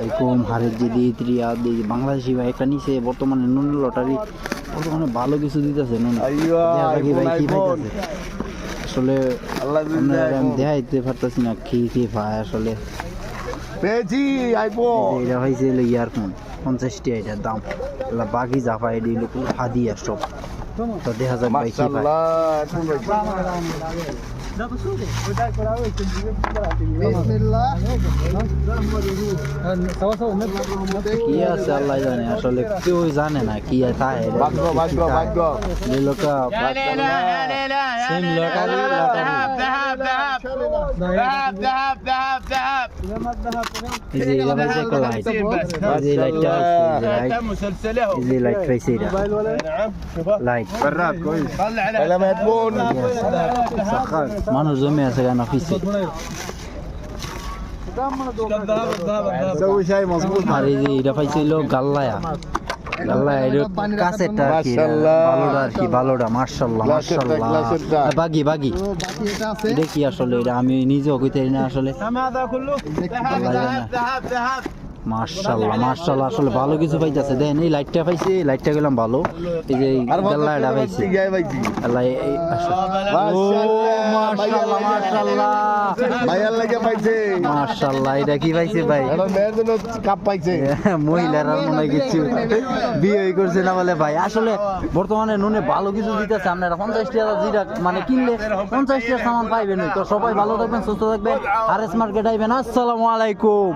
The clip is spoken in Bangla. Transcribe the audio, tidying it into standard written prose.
এরকম হারের যে দিয়ে ত্রিয়া দিয়ে বাংলাদেশি ভাই একটা নিচে বর্তমানে নুন লটারি বর্তমানে ভালো কিছু দিতেছে নুন ভাই কি পাইতেছে আসলে দেখাইতে পারতেছি না কি ভাই আসলে এটা হয়েছে ইয়ারফোন 50 টাকা এটার দাম বাকি জাফা এটি হাদিয়া সব তো দেখা যাক ভাই কি পায় কি আছে আল্লাহ জানে আসলে কেউ জানে না কি আছে মানুষ জমে আছে কেন অফিসে আর এই যে এটা পাইছিল গাল্লায়া কাছেটা ভালোটা মার্শাল্লাহ বাগি এটা কি আসলে এটা আমি নিজেও কইতে না আসলে মার্শাল্লাহ আসলে ভালো কিছু পাইতেছে দেন এই লাইটটা পাইছি লাইটটা গেলাম ভালো এই যে গাল্লাটা পাইছি মার্শাল্লাহ এটা কি পাইছে ভাই মহিলারা মনে কিছু বিয়ে করছে না বলে ভাই আসলে বর্তমানে নুনে ভালো কিছু দিতেছে আপনারা 50 টাকা যেটা মানে কিনলে 50 টাকা সামান পাইবেন তো সবাই ভালো থাকবেন সুস্থ থাকবেন আর এস মার্কেট আইবেন আসসালামু আলাইকুম।